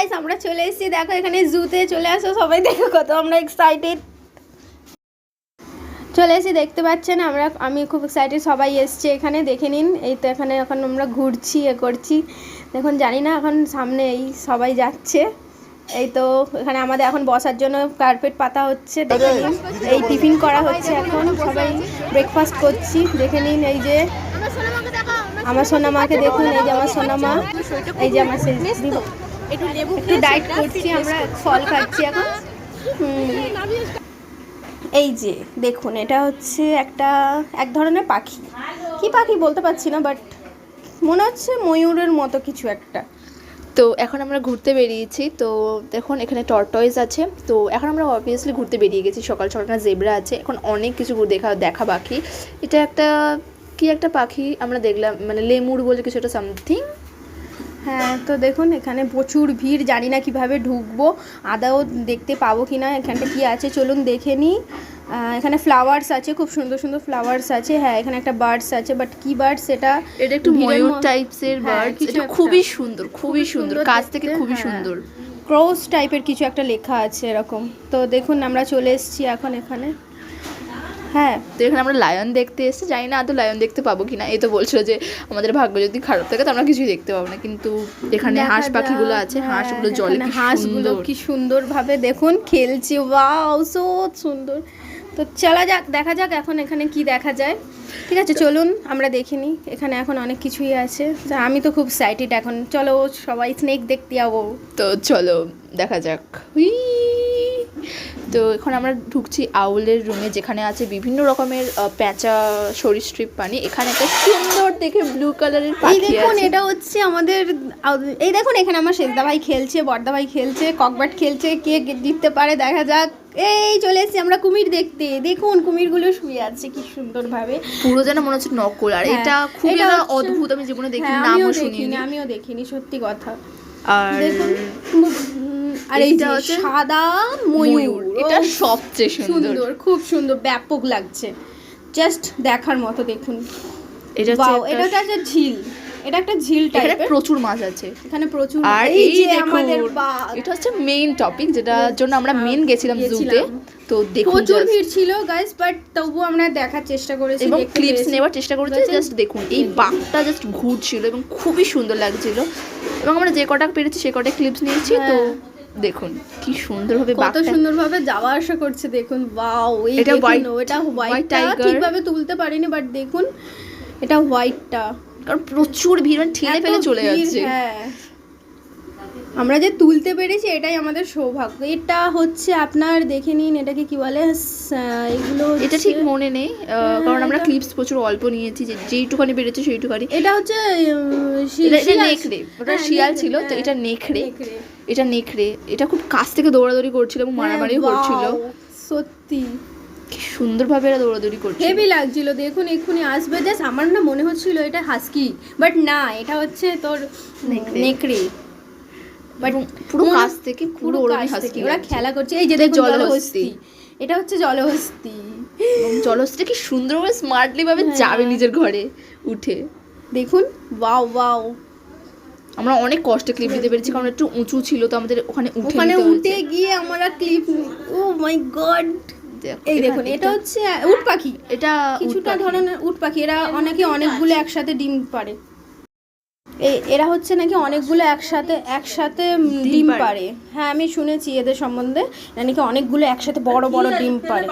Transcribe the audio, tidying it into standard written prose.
Guys আমরা চলে এসেছি, দেখো এখানে জুতে চলে আসো সবাই, দেখো কত আমরা এক্সাইটেড চলে এসেছি, দেখতে পাচ্ছেন আমি খুব এক্সাইটেড, সবাই এসছে এখানে, দেখে নিন। এই তো এখানে এখন আমরা ঘুরছি করছি, দেখুন জানি না এখন সামনে এই সবাই যাচ্ছে। এই তো এখানে আমাদের এখন বসার জন্য কার্পেট পাতা হচ্ছে, দেখে নিন। এই টিফিন করা হচ্ছে, এখন সবাই ব্রেকফাস্ট করছি, দেখে নিন। এই যে আমার সোনামাকে দেখুন, এই যে আমার সোনামা, এই যে আমার একটু ডায়েট করছি, আমরা ফল খাচ্ছি এখন। এই যে দেখুন, এটা হচ্ছে এক ধরনের পাখি, কি পাখি বলতে পারছি না, বাট মনে হচ্ছে ময়ূরের মতো কিছু একটা। তো এখন আমরা ঘুরতে বেরিয়েছি, তো দেখুন এখানে টর্টয়েস আছে। তো এখন আমরা অবভিয়াসলি ঘুরতে বেরিয়ে গেছি, সকাল সকাল জেব্রা আছে, এখন অনেক কিছু দেখা বাকি। এটা একটা পাখি আমরা দেখলাম, মানে লেমুর বলে কিছু একটা সামথিং। হ্যাঁ, তো দেখুন এখানে প্রচুর ভিড়, জানি না কিভাবে ঢুকবো, আদাও দেখতে পাবো কি না। এখানটা কি আছে চলুন দেখে নিই। এখানে ফ্লাওয়ার্স আছে, খুব সুন্দর সুন্দর ফ্লাওয়ার্স আছে। হ্যাঁ, এখানে একটা বার্ডস আছে, বাট কি বার্ডস এটা একটু ময়ূর টাইপসের বার্ড, এটা খুবই সুন্দর, খুবই সুন্দর, কাছ থেকে খুবই সুন্দর। ক্রোস টাইপের কিছু একটা লেখা আছে এরকম। তো দেখুন আমরা চলে এসেছি এখন এখানে। হ্যাঁ, তো এখানে আমরা লায়ন দেখতে এসেছি, জানি না আদৌ লায়ন দেখতে পাবো কিনা। এই তো বলছিল যে আমাদের ভাগ্য যদি খারাপ থাকে তো আমরা কিছুই দেখতে পাবো না, কিন্তু এখানে হাঁস পাখিগুলো আছে, হাঁসগুলো জলে, হাঁসগুলো কি সুন্দরভাবে দেখুন খেলছে, ওয়াও সো সুন্দর। তো চলা যাক, দেখা যাক এখন এখানে কি দেখা যায়। ঠিক আছে, চলুন আমরা দেখিনি, এখানে এখন অনেক কিছুই আছে, আমি তো খুব এক্সাইটেড এখন। চলো সবাই স্নেক দেখতে যাবো, তো চলো দেখা যাক। তো এখন আমরা ঢুকছি আউলের রুমে, যেখানে আছে বিভিন্ন রকমের প্যাঁচা, সরীসৃপ প্রাণী। এখানে একটা সুন্দর দেখে ব্লু কালারের পাখি আছে। দেখুন এটা হচ্ছে আমাদের, এই দেখুন এখানে আমার শেষদা ভাই খেলছে, বড়দা ভাই খেলছে, ককব্যাট খেলছে, কে জিততে পারে দেখা যাক। এই চলে এসেছি আমরা কুমির দেখতে, দেখুন কুমিরগুলো শুয়ে আছে কি সুন্দরভাবে, পুরো যেন মনে হচ্ছে নকল। আর এটা খুবই অদ্ভুত, আমি জীবনে দেখিনি, নামও শুনিনি, আমিও দেখিনি, সত্যি কথা। আর আর এইটা হচ্ছে সাদা ময়ূর, এটা সবচেয়ে সুন্দর, খুব সুন্দর, ব্যাপক লাগছে, জাস্ট দেখার মতো। দেখুন এটা একটা ঝিল, এটা একটা ঝিল টাইপের, প্রচুর মাছ আছে এখানে প্রচুর। আর এই যে আমাদের এটা হচ্ছে মেইন টপিক, যেটার জন্য আমরা মেইন গেছিলাম জুতে। তো দেখুন প্রচুর ভিড় ছিল গাইস, বাট তবু আমরা দেখার চেষ্টা করেছি এবং ক্লিপস নেওয়ার চেষ্টা করেছি। জাস্ট দেখুন এই বাঘটা জাস্ট ঘুরছিল এবং খুবই সুন্দর লাগছিল, এবং আমরা যে কটা পেরেছি সে কটা ক্লিপস নিয়েছি। তো দেখুন কি সুন্দরভাবে, কত সুন্দরভাবে যাওয়া আসা করছে, দেখুন ওয়াও। এটা হোয়াইট টাইগার, ঠিকভাবে তুলতে পারিনি, বাট দেখুন এটা হোয়াইটটা, কারণ প্রচুর ভিড়, ঠেলে ফেলে চলে যাচ্ছে। হ্যাঁ, আমরা যে তুলতে পেরেছি এটাই আমাদের সৌভাগ্য। এটা হচ্ছে আপনার, দেখে নিন এটাকে কি বলে, এগুলো এটা ঠিক মনে নেই, কারণ আমরা ক্লিপস প্রচুর অল্প নিয়েছি, যেইটুখানি বেড়েছে সেইটুখানি। এটা হচ্ছে নেকড়ে, ওটা শিয়াল ছিল, তো এটা নেকড়ে, এটা নেকড়ে। এটা খুব কাছ থেকে দৌড়াদৌড়ি করছিল এবং মারামারিও করছিল, সত্যি কি সুন্দরভাবে এরা দৌড়াদৌড়ি করছে, হেভি লাগছিল। দেখুন এক্ষুনি আসবে, জাস্ট আমার না মনে হচ্ছিল এটা হাস্কি, বাট না, এটা হচ্ছে তোর নেকড়ে, বাট পুরো কাছ থেকে, পুরো ওরা খেলা করছে। এই যে দেখুন জলহস্তি, এটা হচ্ছে জলহস্তি, জলহস্তি কি সুন্দরভাবে স্মার্টলি ভাবে যাবে নিজের ঘরে উঠে, দেখুন ওয়াও ওয়াও। আমরা অনেক কষ্টে ক্লিপ দিতে পেরেছি, কারণ একটু উঁচু ছিল, তো আমাদের ওখানে উঠে গিয়ে আমরা ক্লিপ, ও মাই গড। এই দেখুন এটা হচ্ছে উট পাখি, এটা কিছুটা ধরনের উট পাখি, এরা অনেকগুলো একসাথে ডিম পারে। এরা হচ্ছে নাকি অনেকগুলো একসাথে ডিম পারে। হ্যাঁ, আমি শুনেছি এদের সম্বন্ধে, নাকি অনেকগুলো একসাথে বড় বড় ডিম পারে।